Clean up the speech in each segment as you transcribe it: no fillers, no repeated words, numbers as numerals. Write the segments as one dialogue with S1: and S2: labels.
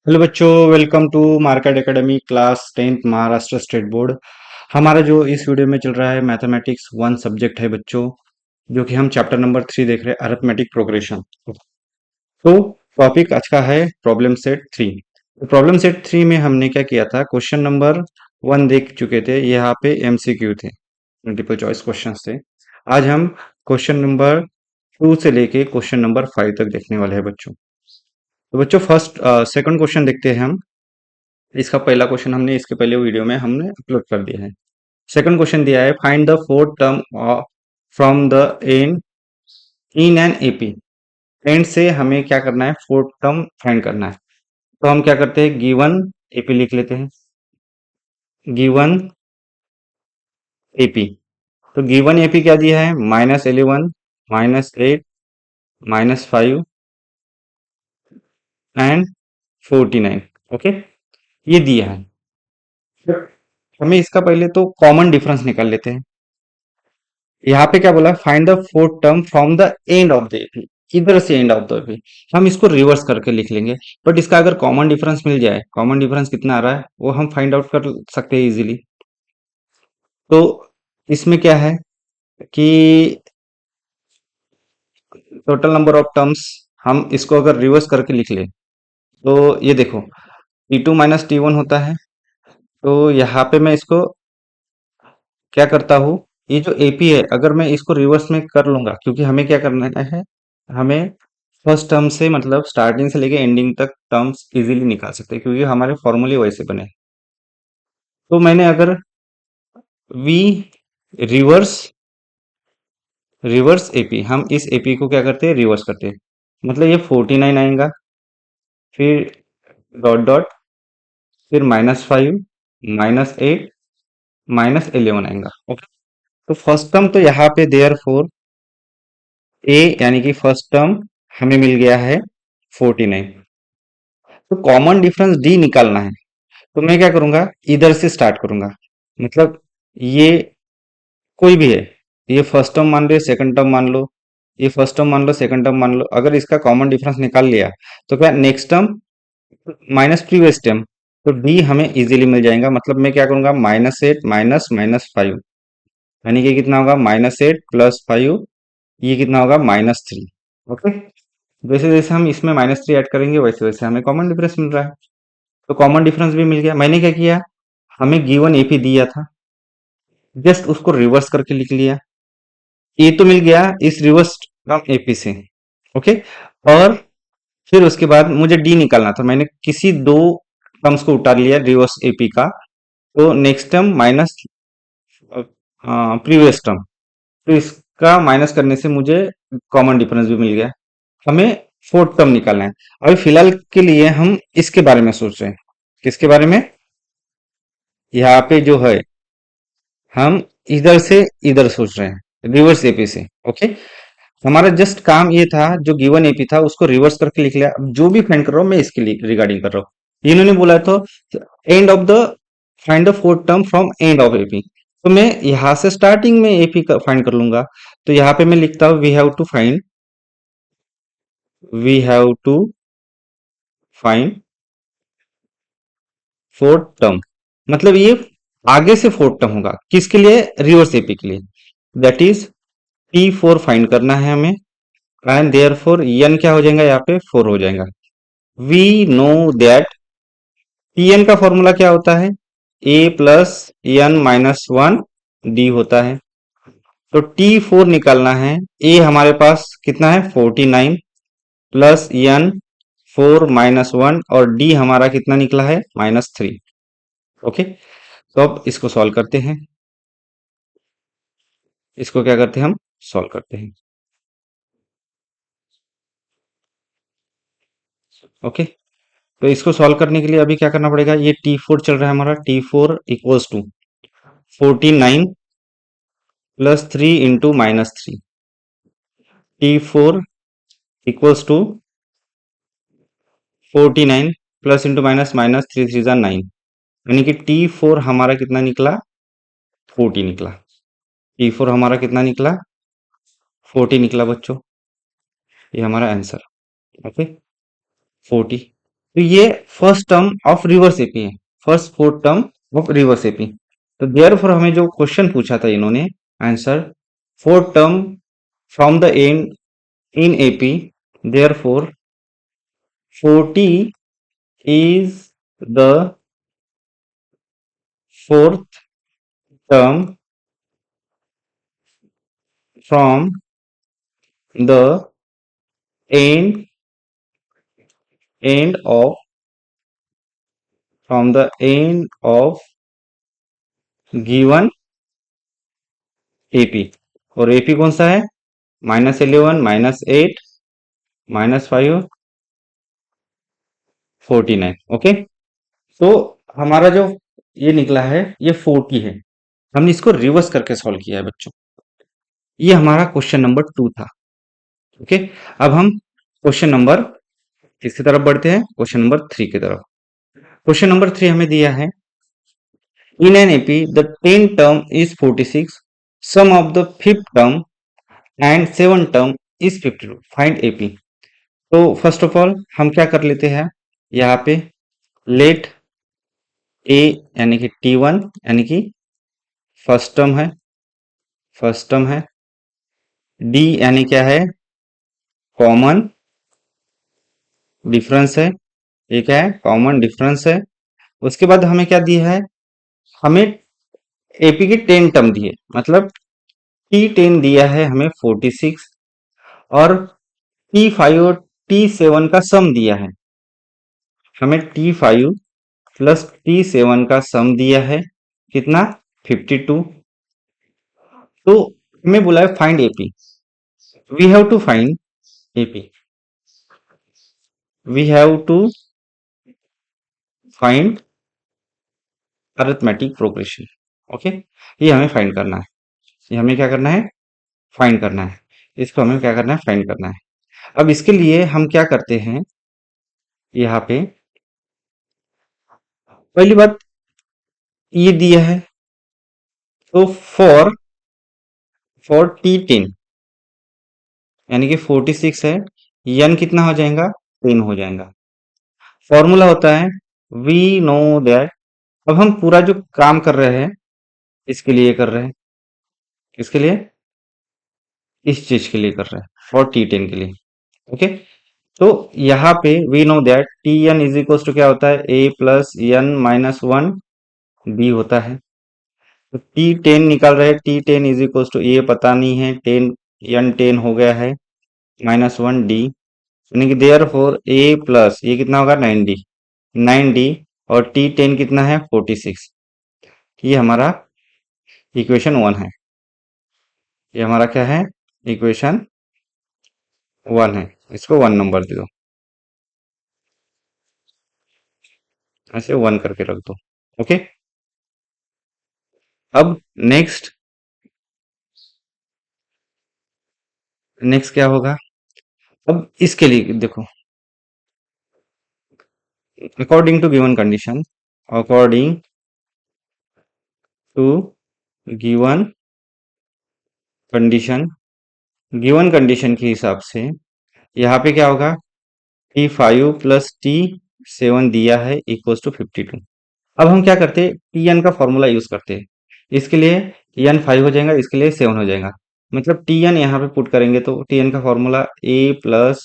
S1: Hello बच्चों, welcome to market academy class 10th Maharashtra state board. हमारा जो इस वीडियो में चल रहा है मैथमेटिक्स वन सब्जेक्ट है बच्चों, जो कि हम चैप्टर नंबर 3 देख रहे हैं, अरिथमेटिक प्रोग्रेशन। तो टॉपिक आज का है प्रॉब्लम सेट 3। तो प्रॉब्लम सेट 3 में हमने क्या किया था, क्वेश्चन नंबर 1 देख चुके थे, यहाँ पे एमसीक्यू थे, मल्टीपल चॉइस क्वेश्चन थे। आज हम क्वेश्चन नंबर 2 से लेके क्वेश्चन नंबर 5 तक देखने वाले हैं बच्चों। तो बच्चों फर्स्ट सेकंड क्वेश्चन देखते हैं हम। इसका पहला क्वेश्चन हमने इसके पहले वीडियो में हमने अपलोड कर दिया है। सेकंड क्वेश्चन दिया है, find the fourth term from the end in an AP. And से हमें क्या करना है, फोर्थ टर्म फाइंड करना है। तो हम क्या करते हैं, गिवन एपी लिख लेते हैं। गिवन एपी, तो गिवन एपी क्या दिया है, -11, -8, -5 एंड 49। ओके, ये दिया है। हमें इसका पहले तो कॉमन डिफरेंस निकाल लेते हैं। यहाँ पे क्या बोला, find the fourth term from the end of the AP. इधर से एंड ऑफ द एपी हम इसको रिवर्स करके लिख लेंगे। बट इसका अगर कॉमन डिफरेंस मिल जाए, कॉमन डिफरेंस कितना आ रहा है वो हम फाइंड आउट कर सकते हैं इजीली। तो इसमें क्या है कि टोटल नंबर ऑफ टर्म्स, हम इसको अगर रिवर्स करके लिख ले तो ये देखो, T2 माइनस T1 होता है। तो यहाँ पे मैं इसको क्या करता हूँ, ये जो एपी है अगर मैं इसको रिवर्स में कर लूंगा, क्योंकि हमें क्या करना है, हमें फर्स्ट टर्म से मतलब स्टार्टिंग से लेके एंडिंग तक टर्म्स इजीली निकाल सकते हैं, क्योंकि हमारे फॉर्मूले वैसे बने। तो मैंने अगर वी रिवर्स रिवर्स एपी, हम इस एपी को क्या करते हैं, रिवर्स करते हैं। मतलब ये 49 आएगा, फिर डॉट डॉट, फिर -5, -8, -11 आएगा। ओके, तो फर्स्ट टर्म तो यहाँ पे देयर फोर ए यानी कि फर्स्ट टर्म हमें मिल गया है 49। तो कॉमन डिफरेंस डी निकालना है। तो मैं क्या करूंगा, इधर से स्टार्ट करूंगा। मतलब ये कोई भी है, ये फर्स्ट टर्म मान लो, सेकंड टर्म मान लो, ये फर्स्ट टर्म मान लो, सेकंड टर्म मान लो। अगर इसका कॉमन डिफरेंस निकाल लिया तो क्या, next term minus previous term, तो डी हमें इजीली मिल जाएगा। मतलब मैं क्या करूंगा, -8 माइनस -5, यानी कि कितना होगा, -8 + 5, ये कितना होगा, -3। ओके, जैसे जैसे हम इसमें -3 ऐड करेंगे वैसे वैसे हमें कॉमन डिफरेंस मिल रहा है। तो कॉमन डिफरेंस भी मिल गया। मैंने क्या किया, हमें गिवन एपी दिया था, जस्ट उसको रिवर्स करके लिख लिया। ए तो मिल गया इस रिवर्स फ्रॉम एपी से। ओके, और फिर उसके बाद मुझे डी निकालना था। मैंने किसी दो टर्म्स को उतार लिया रिवर्स एपी का। तो next term minus previous term, तो इसका माइनस करने से मुझे कॉमन डिफरेंस भी मिल गया। हमें फोर्थ टर्म निकालना है। अभी फिलहाल के लिए हम इसके बारे में सोच रहे हैं। किसके बारे में, यहाँ पे जो है हम इधर से इधर सोच रहे हैं, रिवर्स एपी से। ओके, हमारा जस्ट काम ये था, जो गिवन एपी था उसको रिवर्स करके लिख लिया। अब जो भी फाइंड कर रहा हूँ मैं इसके लिए रिगार्डिंग कर रहा हूँ। इन्होंने बोला तो end of the, find the fourth term from end of AP. तो मैं यहाँ से स्टार्टिंग में एपी फाइंड कर लूंगा। तो यहाँ पे मैं लिखता हूँ, we have to find fourth term. मतलब ये आगे से फोर्थ टर्म होगा, किसके लिए, रिवर्स एपी के लिए। दैट इज T4 फाइंड करना है हमें। एंड देयर फोर एन क्या हो जाएगा, यहाँ पे 4 हो जाएगा। वी नो दैट Tn का फॉर्मूला क्या होता है, a + n - 1 d होता है। तो T4 निकालना है। a हमारे पास कितना है, 49 + n 4 - 1, और d हमारा कितना निकला है, -3। ओके, तो अब इसको सॉल्व करते हैं। इसको क्या करते हैं, हम सॉल्व करते हैं। ओके, तो इसको सॉल्व करने के लिए अभी क्या करना पड़ेगा, ये T4 चल रहा है हमारा, T4 equals to 49 + 3 × -3। T4 equals to 49 plus into minus -3 3 ज़ा 9, यानी कि T4 हमारा कितना निकला, 40 निकला। T4 हमारा कितना निकला, 40 निकला बच्चों। ये हमारा आंसर। ओके, 40। तो ये first term of reverse AP है, first fourth term of reverse AP. तो देयरफॉर हमें जो क्वेश्चन पूछा था इन्होंने, answer fourth term from the end in AP, therefore 40 is the fourth term from the end end of from the end of given AP। और AP कौन सा है? -11, -8, -5, 49। ओके, तो हमारा जो ये निकला है ये 40 है। हमने इसको रिवर्स करके सॉल्व किया है बच्चों। ये हमारा क्वेश्चन नंबर 2 था। ओके, अब हम क्वेश्चन नंबर किसकी तरफ बढ़ते हैं? क्वेश्चन नंबर 3 की तरफ। क्वेश्चन नंबर 3 हमें दिया है, in an AP the 10th term is 46, sum of the fifth term and seventh term is 52, find AP। तो फर्स्ट ऑफ ऑल हम क्या कर लेते हैं, यहाँ पे लेट ए यानी कि T1 यानी कि फर्स्ट टर्म है, फर्स्ट टर्म है, डी यानी क्या है? कॉमन डिफरेंस है, ये क्या है? कॉमन डिफरेंस है। उसके बाद हमें क्या दिया है? हमें एपी की 10 टर्म दी है, मतलब T10 दिया है हमें 46, और T5 और T7 का सम दिया है हमें। T5 प्लस T7 का सम दिया है कितना? 52। तो हमें बोला है find AP, we have to find AP, we have to find arithmetic progression. Okay, ये हमें फाइंड करना है, ये हमें क्या करना है? फाइंड करना है। इसको हमें क्या करना है? फाइंड करना है। अब इसके लिए हम क्या करते हैं, यहाँ पे पहली बात ये दिया है, तो फॉर T10 यानी कि 46 है, n कितना हो जाएगा? 10 हो जाएगा। फॉर्मूला होता है वी नो दैट। अब हम पूरा जो काम कर रहे हैं इसके लिए कर रहे हैं, किसके लिए? इस चीज के लिए कर रहे हैं, फॉर T10 के लिए। ओके, तो यहाँ पे we know that T N is equal to क्या होता है? A plus N minus one B होता है। तो T10 निकाल रहे हैं, T10 इज इक्वल टू ए पता नहीं है, 10 एन 10 हो गया है, -1 डी, यानी कि देयर फोर ए प्लस ये कितना होगा? 9 डी, 9 डी, और T10 कितना है? 46। ये हमारा इक्वेशन 1 है, ये हमारा क्या है? इक्वेशन 1 है। इसको 1 नंबर दे दो, ऐसे 1 करके रख दो। ओके, अब नेक्स्ट नेक्स्ट क्या होगा? अब इसके लिए देखो, according to given condition, according to given condition, given condition के हिसाब से यहाँ पे क्या होगा? T5 प्लस T7 दिया है इक्वल्स टू 52। अब हम क्या करते हैं? Tn का फॉर्मूला यूज करते हैं। इसके लिए Tn 5 हो जाएगा, इसके लिए 7 हो जाएगा, मतलब Tn यहाँ पे पुट करेंगे तो Tn का फॉर्मूला a प्लस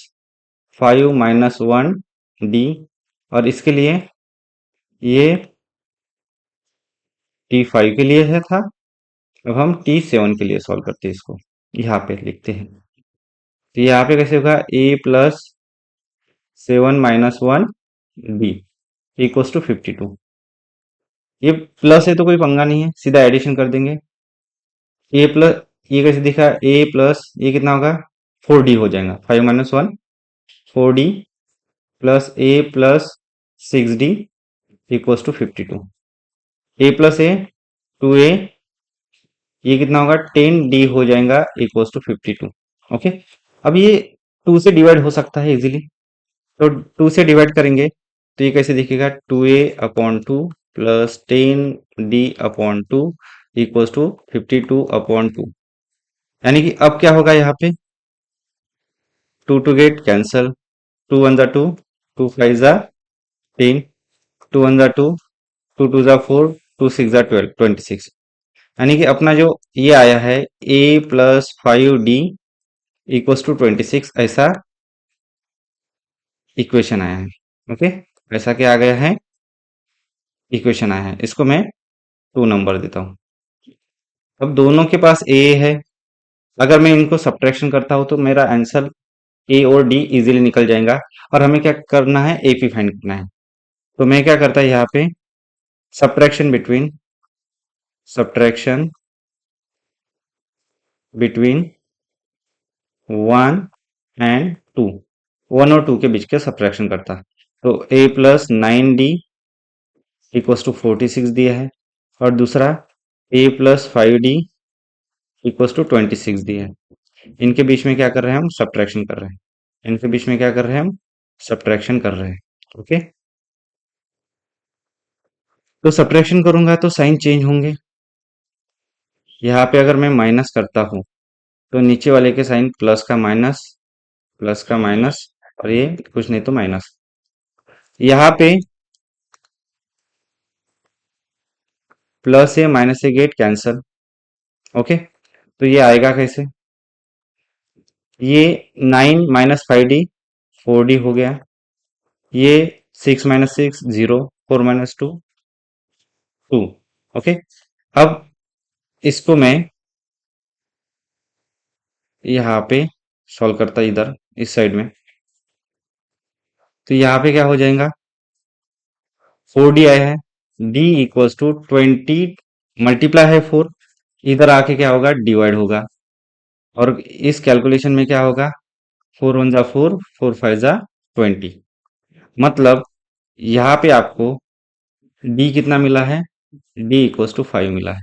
S1: 5 - 1 डी, और इसके लिए ये T5 के लिए है था। अब हम T7 के लिए सॉल्व करते हैं, इसको यहाँ पे लिखते हैं। तो यहाँ पे कैसे होगा? a plus 7 - 1 b equals to 52। ये प्लस है तो कोई पंगा नहीं है, सीधा एडिशन कर देंगे। ए प्लस, ये कैसे दिखा? ए प्लस ये कितना होगा? 4d हो जाएगा, 5 - 1 4d, plus a plus 6d equals to 52। A plus a 2a, ये कितना होगा? 10d हो जाएगा इक्वल्स टू 52। ओके, अब ये 2 से डिवाइड हो सकता है इजीली, तो 2 से डिवाइड करेंगे तो ये कैसे दिखेगा? 2a/2 plus 10d/2 equals to 52/2। यानी कि अब क्या होगा यहाँ पे? 2 टू गेट कैंसल, 2 1 जा 2, 2 5 जा 10, 2 1 2, 2 2 4, 2 6 12, 26। यानी कि अपना जो ये आया है a plus 5d equals to 26, ऐसा इक्वेशन आया है। ओके, ऐसा क्या आ गया है, इक्वेशन आया है। इसको मैं 2 नंबर देता हूँ। अब दोनों के पास a है, अगर मैं इनको सब्ट्रैक्शन करता हूँ तो मेरा आंसर ए और डी इजीली निकल जाएगा। और हमें क्या करना है, एपी फाइंड करना है। तो मैं क्या करता है यहाँ पे, subtraction between subtraction between 1 and 2, 1 और 2 के बीच के सब्ट्रैक्शन करता। तो a plus 9d equals to 46 दिया है, और दूसरा a plus 5d equals to 26 दिया है। इनके बीच में क्या कर रहे हैं, हम सब्ट्रैक्शन कर रहे हैं। इनके बीच में क्या कर रहे हैं, हम सब्ट्रैक्शन कर रहे हैं। ओके, तो सब्ट्रैक्शन करूंगा तो साइन चेंज होंगे। यहाँ पे अगर मैं माइनस करता हूँ तो नीचे वाले के साइन प्लस का माइनस, और ये कुछ नहीं तो माइनस। यहाँ पे प्लस से माइनस से गेट कैंसल। ओके, तो ये आएगा कैसे, ये 9 माइनस 5d 4d हो गया, ये 6 माइनस 6 0, 4 माइनस 2 2। ओके, अब इसको मैं यहाँ पे सॉल्व करता इधर इस साइड में, तो यहाँ पे क्या हो जाएगा, 4d आया है, d इक्वल्स टू 20 मल्टीप्लाई है 4, इधर आके क्या होगा, डिवाइड होगा। और इस कैलकुलेशन में क्या होगा, 4 1 जा 4, 4 5 जा 20। मतलब यहाँ पे आपको d कितना मिला है, d इक्वल्स टू 5 मिला है।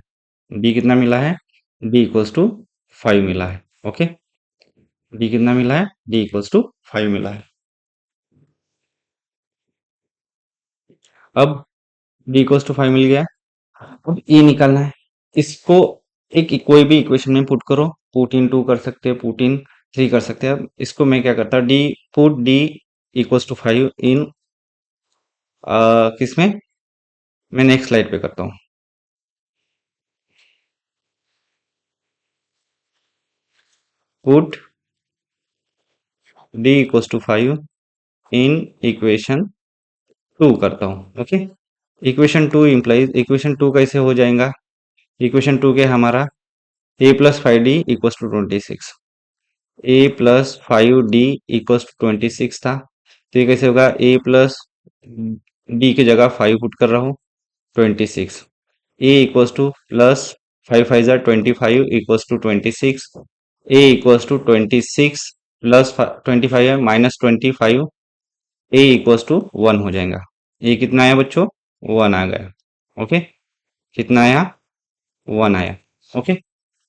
S1: d कितना मिला है, d इक्वल्स टू 5 मिला है। ओके, d कितना मिला है, d इक्वल्स टू 5 मिला है। अब d इक्वल्स टू 5 मिल गया। अब e निकालना है। इसको एक कोई भी इक्वेशन में पुट करो, पुट इन 2 कर सकते हैं, पुट इन 3 कर सकते हैं। अब इसको मैं क्या करता, d put d equals to 5 इन किसमें, मैं नेक्स्ट स्लाइड पे करता हूँ। पुट d इक्वल्स टू 5 इन इक्वेशन 2 करता हूँ। ओके, इक्वेशन 2 इम्प्लाइज, इक्वेशन 2 कैसे हो जाएगा, इक्वेशन 2 के हमारा a plus 5d equals to 26, a plus 5d equals to 26 था। तो ये कैसे होगा, a प्लस d की जगह 5 पुट कर रहा हूँ, 26, a इक्वल्स टू प्लस 5 5 जा 25 equals to 26, a equals to 26 plus 25 है माइनस 25, a इक्वल्स टू 1 हो जाएगा। a कितना आया बच्चों, 1 आ गया। ओके, कितना आया, 1 आया। ओके,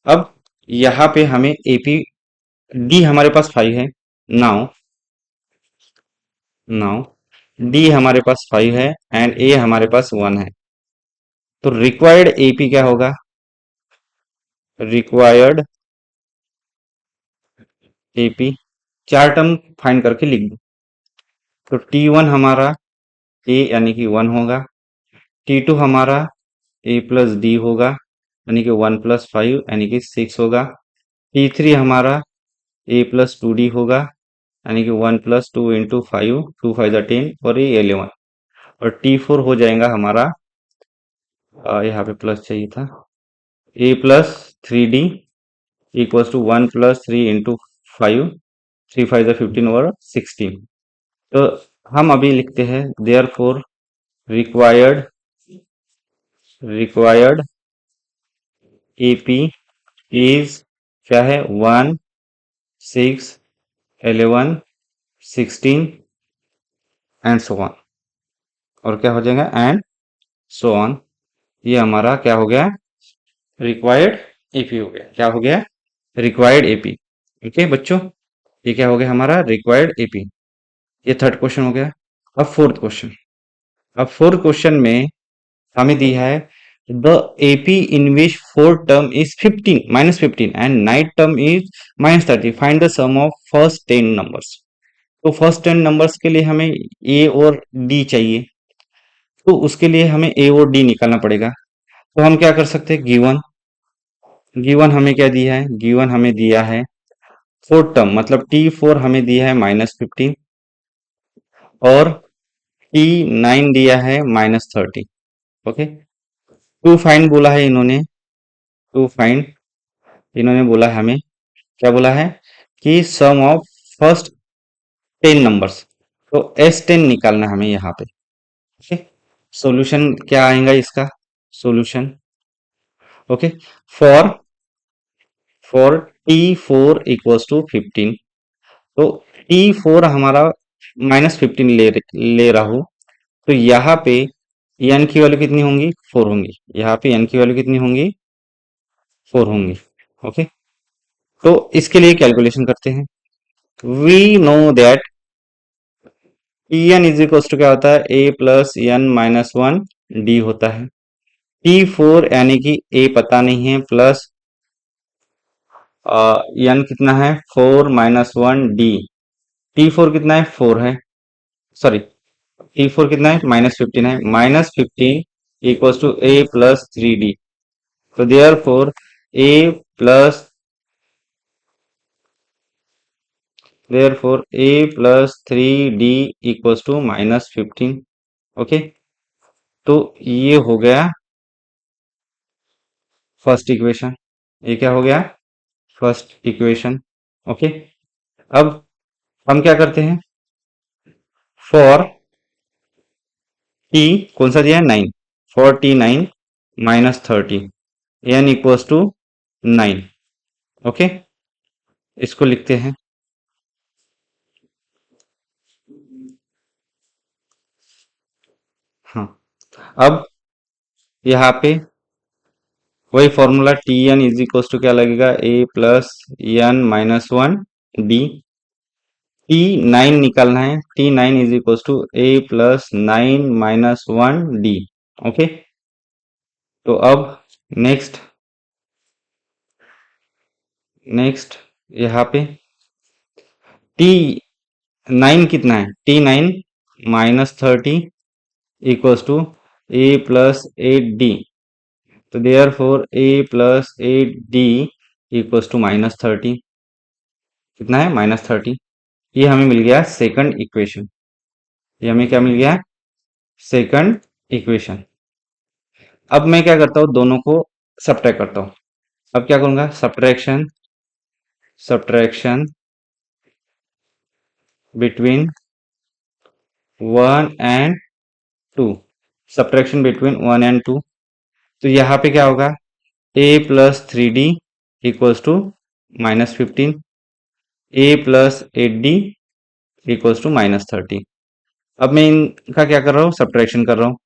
S1: अब यहाँ पे हमें एपी, डी हमारे पास 5 है। नाउ नाउ डी हमारे पास 5 है एंड ए हमारे पास 1 है। तो रिक्वायर्ड एपी क्या होगा, रिक्वायर्ड एपी, चार टर्म फाइंड करके लिख दो। तो T1 हमारा ए यानी कि 1 होगा, T2 हमारा ए प्लस डी होगा यानी कि 1 प्लस 5 यानी कि 6 होगा, T3 हमारा ए प्लस 2d होगा यानी कि 1 प्लस 2 इंटू 5, 2 5 जा 10 और ये 11। और T4 हो जाएगा हमारा, यहाँ पे प्लस चाहिए था, A plus 3d equals to 1 plus 3 into 5, 3 5 जा 15 और 16। तो हम अभी लिखते हैं therefore required required AP is क्या है, 1 6 11 16 एंड सो ऑन। और क्या हो जाएगा, एंड सो ऑन। ये हमारा क्या हो गया, रिक्वायर्ड एपी हो गया। क्या हो गया, रिक्वायर्ड एपी। ओके बच्चों, ये क्या हो गया हमारा, रिक्वायर्ड एपी। ये थर्ड क्वेश्चन हो गया। अब फोर्थ क्वेश्चन, अब फोर्थ क्वेश्चन में हमें दी है the AP in which fourth term is 15 minus 15 and ninth term is minus 30, find the sum of first 10 numbers. तो फर्स्ट 10 नंबर्स के लिए हमें ए और डी चाहिए। तो उसके लिए हमें ए और डी निकालना पड़ेगा। तो हम क्या कर सकते हैं, गिवन गिवन हमें क्या दिया है, गिवन हमें दिया है फोर टर्म, मतलब T4 हमें दिया है -15 और T9 दिया है -30। ओके, टू फाइंड बोला है इन्होंने, टू फाइंड इन्होंने बोला है हमें, क्या बोला है कि सम ऑफ फर्स्ट 10 नंबर्स, तो S10 निकालना है हमें यहाँ पे। ओके, सॉल्यूशन क्या आएगा इसका, solution okay, for for T4 equals to 15, तो T4 हमारा -15 ले रहा हूं, तो यहाँ पे n की वैल्यू कितनी होंगी, 4 होंगी। यहाँ पे n की वैल्यू कितनी होंगी, 4 होंगी। ओके, तो इसके लिए कैलकुलेशन करते हैं। We know that Tn is equals to क्या होता है, a plus n minus one d होता है। T4 यानी कि a पता नहीं है, प्लस n कितना है, 4 माइनस वन डी। T4 कितना है, 4 है, सॉरी T4 कितना है, -15 है, -15 equals to a plus 3d। तो therefore a plus therefore a plus 3d equals to -15। Okay, तो ये हो गया फर्स्ट इक्वेशन, ये क्या हो गया, फर्स्ट इक्वेशन। ओके, अब हम क्या करते हैं, फॉर टी कौन सा दिया है, 9, for T9 -30 n equals to 9। Okay, इसको लिखते हैं। हाँ, अब यहाँ पे वही formula Tn is equals to क्या लगेगा, a plus n minus one d. T9 निकालना है, T9 is equals to a plus 9 minus one d. Okay, तो अब नेक्स्ट नेक्स्ट यहाँ पे T9 कितना है, T9 -30 equals to a plus 8d। तो therefore a plus 8d equals to -30, कितना है, -30। ये हमें मिल गया सेकंड इक्वेशन, ये हमें क्या मिल गया, सेकंड इक्वेशन। अब मैं क्या करता हूँ, दोनों को सब्ट्रैक्ट करता हूँ। अब क्या करूंगा, subtraction subtraction between 1 and 2, subtraction between 1 and 2। तो यहाँ पे क्या होगा, a plus 3d equals to -15, a plus 8d equals to -30। अब मैं इनका क्या कर रहा हूँ, सब्ट्रैक्शन कर रहा हूँ।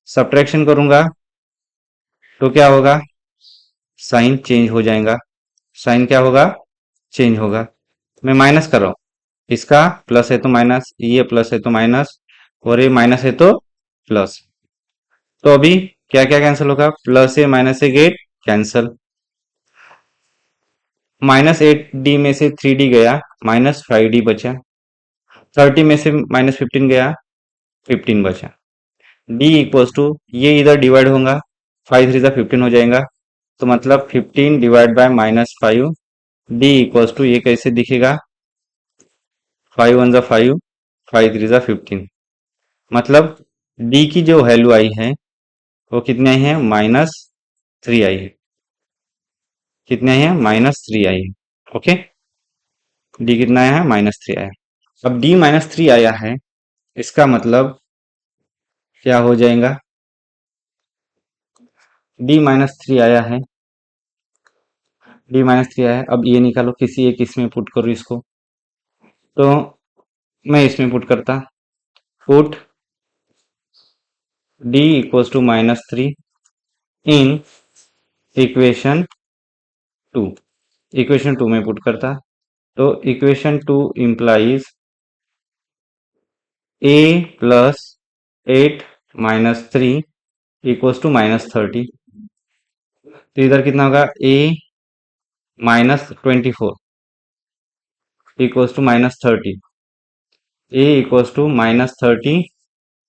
S1: सब्ट्रैक्शन करूंगा तो क्या होगा, साइन चेंज हो जाएगा, साइन क्या होगा, चेंज होगा। मैं माइनस कर रहा हूँ, इसका प्लस है तो माइनस, ये प्लस है तो माइनस, और ये माइनस है तो प्लस। तो अभी क्या क्या कैंसिल होगा, प्लस ए माइनस ए गेट कैंसल, -8d में से 3d गया, -5d बचा, 30 में से -15 गया, 15 बचा। d इक्वल्स टू, ये इधर डिवाइड होगा, 5 3 15 हो जाएगा, तो मतलब 15 divide by -5, d equals to, ये कैसे दिखेगा, 5 1 5, 5 3 15, मतलब d की जो वैल्यू आई है वो कितनी आई है, -3 आई है, कितने आई है, -3 आई है। ओके, डी कितना आया है, -3 आया है। अब d -3 आया है, इसका मतलब क्या हो जाएगा, d-3 आया है, d-3 आया है। अब ये निकालो, किसी एक इसमें पुट करो इसको, तो मैं इसमें पुट करता, put d equals to -3 in equation 2, equation 2 में पुट करता, तो equation 2 implies a plus 8 -3 equals to -30। तो इधर कितना होगा, a -24 equals to -30, a equals to -30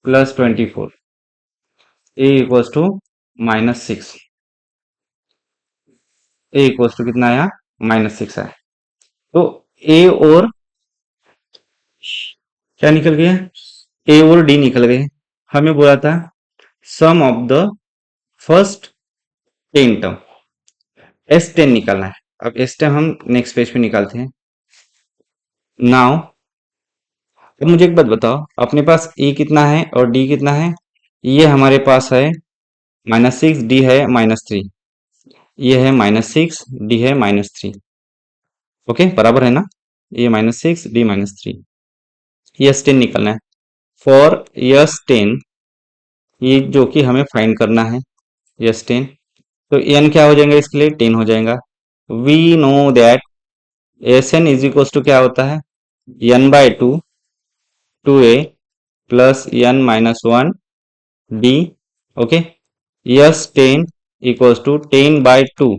S1: plus 24। A equals to -6, a equals to कितना आया, -6 आया। तो ए और क्या निकल गया, ए और डी निकल गए। हमें बोला था sum of the first 10 term, S10 निकालना है। अब S10 हम नेक्स्ट पेज पे निकालते हैं। नाउ अब मुझे एक बात बताओ, अपने पास ए कितना है और डी कितना है? ये हमारे पास है -6, डी है -3, ये है -6, डी है -3। ओके, बराबर है ना? ये -6, डी -3। S10 निकलना है। फॉर S10, ये जो कि हमें फाइंड करना है, S10, तो n क्या हो जाएगा इसके लिए? 10 हो जाएगा। We know that Sn is equal to क्या होता है? n/2 2a plus n -1 d। ओके, S10 equals to 10/2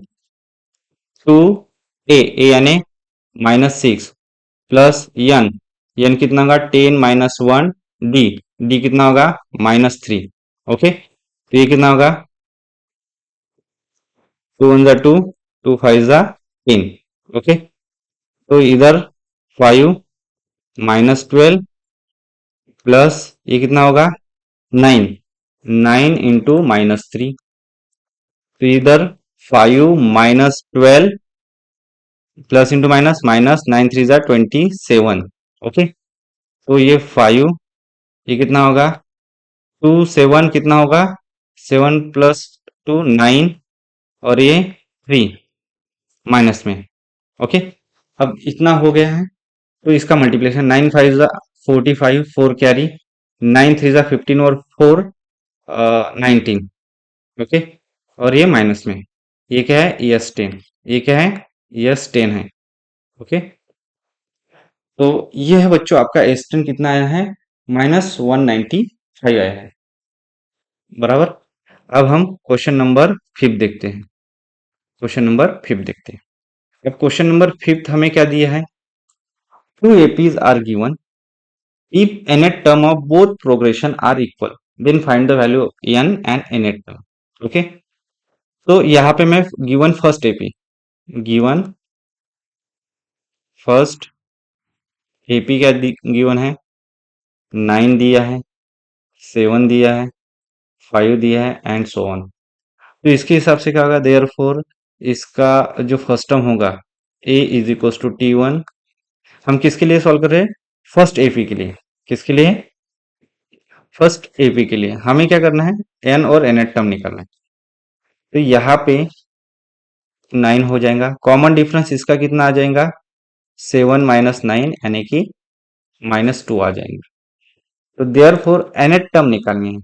S1: 2a, a यानी -6 प्लस n कितना होगा? 10 -1 d कितना होगा? -3। ओके, तो ये कितना होगा? 2 1 2, 2 5 10। ओके, तो इधर 5 -12 प्लस ये कितना होगा? 9, 9 इंटू -3। तो इधर 5 -12 प्लस इंटू माइनस, -9 3 27। ओके, तो ये 5, ये कितना होगा? 2 7 कितना होगा? 7 प्लस 2 9, और ये 3 माइनस में। ओके, अब इतना हो गया है, तो इसका मल्टीप्लिकेशन 9 5 45, 4 कैरी, 9 3 15 और 4 19। ओके, और ये माइनस में, ये क्या है? S10, ये क्या है? S10 है। ओके, तो ये है बच्चों आपका S10 कितना आया है? -195 आया है। बराबर। अब हम क्वेश्चन नंबर 5 देखते हैं। क्वेश्चन नंबर 5 देखते हैं। अब क्वेश्चन नंबर 5 हमें क्या दिया है? Two APs are given, if nth term of both progression are equal, then find the value of n and nth term। Okay, तो यहाँ पे मैं given first AP, given first AP क्या गिवन है? 9 दिया है, 7 दिया है, 5 दिया है, एंड सो ऑन। तो इसके हिसाब से क्या होगा? देयर फोर इसका जो फर्स्ट टर्म होगा, a is equal to T1। हम किसके लिए सॉल्व कर रहे हैं? फर्स्ट AP के लिए। किसके लिए? फर्स्ट AP के लिए। हमें क्या करना है? n और nth टर्म निकालना है। तो यहाँ पे 9 हो जाएगा, कॉमन डिफरेंस इसका कितना आ जाएगा? 7 -9 यानी कि -2 आ जाएंगे। तो देयर फोर nth टर्म निकालनी है।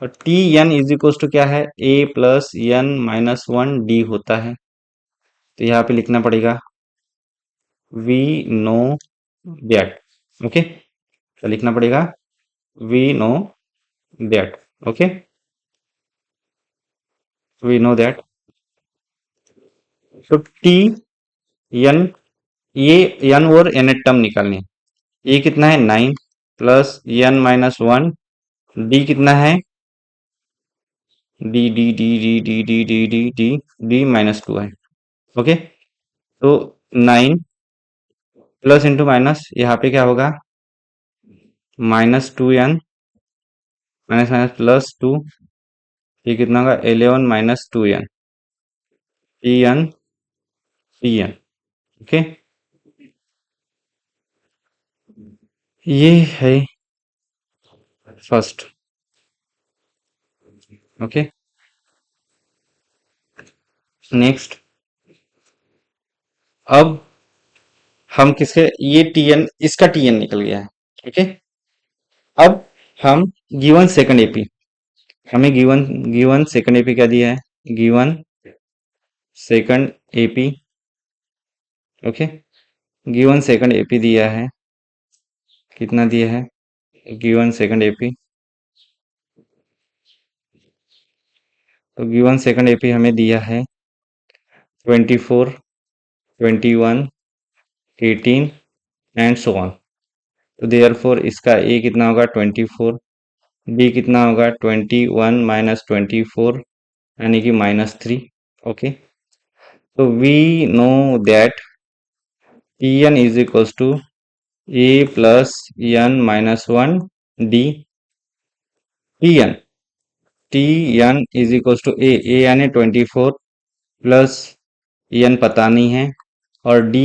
S1: और T N is equal to क्या है? a प्लस n -1 d होता है। तो यहाँ पे लिखना पड़ेगा वी नो दैट। ओके, तो लिखना पड़ेगा we know that. Okay, we know that. तो टी एन, ये एन और एन टर्म निकालनी है। ये कितना है? 9 प्लस n -1 d कितना है? D D D D D D D D D D -2 है। ओके, तो 9 प्लस इंटू माइनस, यहाँ पे क्या होगा? -2n माइनस माइनस +2, ये कितना होगा? 11 -2n Tn Tn। ओके, ये है फर्स्ट। Okay, next. अब हम किसके, ये Tn, इसका Tn निकल गया है। ओके, अब हम गिवन सेकंड एपी, हमें गिवन गिवन सेकंड एपी क्या दिया है? Given second AP. Okay, given second AP दिया है, कितना दिया है? गिवन सेकंड एपी, तो गिवन सेकंड एपी हमें दिया है 24 21 18 एंड सो ऑन। तो देयर फोर इसका ए कितना होगा? 24, बी कितना होगा 21 माइनस 24 यानी कि -3। ओके, तो we know that T N is equals to A plus N minus 1 D T N. T N is equals to A यानी 24 प्लस एन पता नहीं है और डी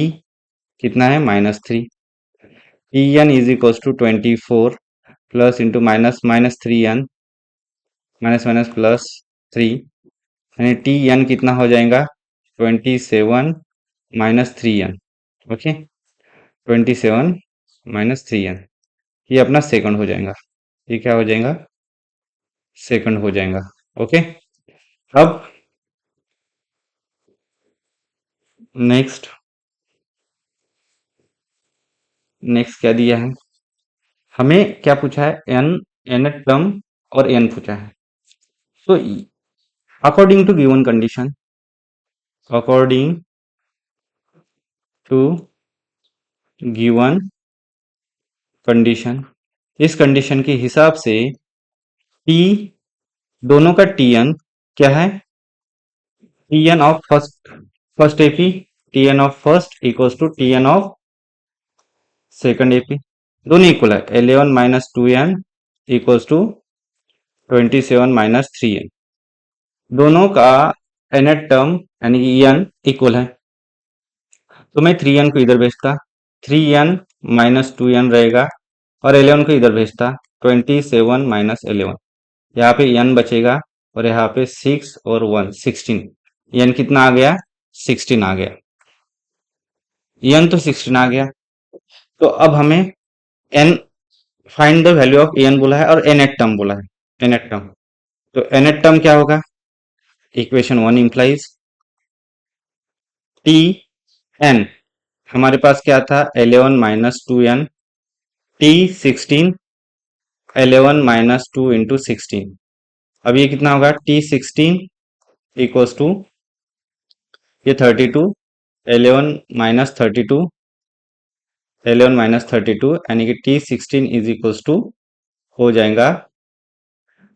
S1: कितना है -3। T N is equals to 24 plus into minus minus 3 n minus minus plus 3 यानी T N कितना हो जाएगा 27 -3 एन। ओके, 27 -3 एन ये अपना सेकंड हो जाएगा। ये क्या हो जाएगा सेकंड हो जाएगा। ओके, अब नेक्स्ट नेक्स्ट क्या दिया है हमें, क्या पूछा है एन एन टर्म और एन पूछा है। तो according to given condition, according to given condition, इस कंडीशन के हिसाब से टी दोनों का टी एन क्या है T n of first AP, T n of first equals to T n of second AP, दोनों इक्वल है 11 minus 2 n equals to 27 minus 3 n. दोनों का nth टर्म यानी कि एन इक्वल है, तो मैं 3 एन को इधर भेजता, 3 एन माइनस 2 एन रहेगा और 11 को इधर भेजता 27 माइनस 11। यहाँ पे एन बचेगा और यहाँ पे 6 और 1 16। एन कितना आ गया 16 आ गया, एन तो 16 आ गया। तो अब हमें n find the value of n बोला है और nth टर्म बोला है, nth टर्म। तो nth टर्म क्या होगा, इक्वेशन 1 इंप्लाइज टी एन, हमारे पास क्या था 11 minus 2 n, T 16 11 minus 2 into 16। अब ये कितना होगा टी 16 इक्वल्स टू ये 32, 11 माइनस 32, 11 माइनस 32 यानी कि टी 16 इज इक्वल्स टू हो जाएगा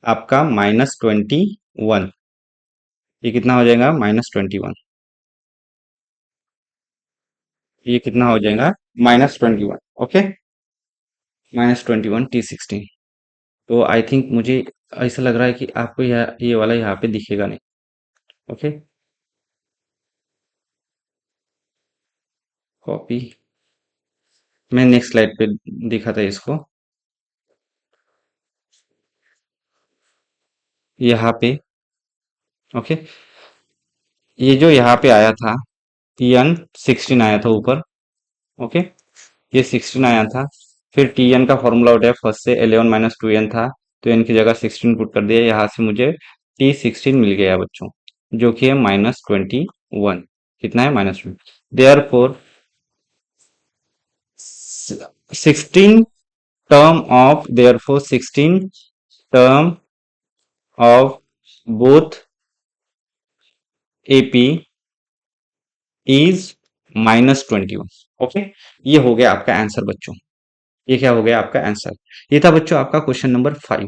S1: आपका -21। ये कितना हो जाएगा -21, ये कितना हो जाएगा -21। Okay, -21 T16। तो आई थिंक मुझे ऐसा लग रहा है कि आपको ये वाला यहाँ पे दिखेगा नहीं। ओके, कॉपी, मैं नेक्स्ट स्लाइड पे दिखा था इसको, यहाँ पे। ओके, ये जो यहाँ पे आया था एन 16 आया था ऊपर। ओके, ये 16 आया था, फिर टी एन का फॉर्मूला उठाया फर्स्ट से 11 माइनस 2 एन था, तो एन की जगह 16 पुट कर दिया, यहाँ से मुझे टी 16 मिल गया बच्चों, जो कि है -21। कितना है -20, there four 16 term of therefore 16 term of both AP is -21। Okay, ये हो गया आपका आंसर बच्चों, ये क्या हो गया आपका आंसर, ये था बच्चों आपका क्वेश्चन नंबर 5।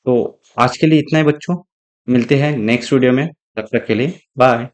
S1: तो आज के लिए इतना ही बच्चों, मिलते हैं नेक्स्ट वीडियो में, तब तक के लिए बाय।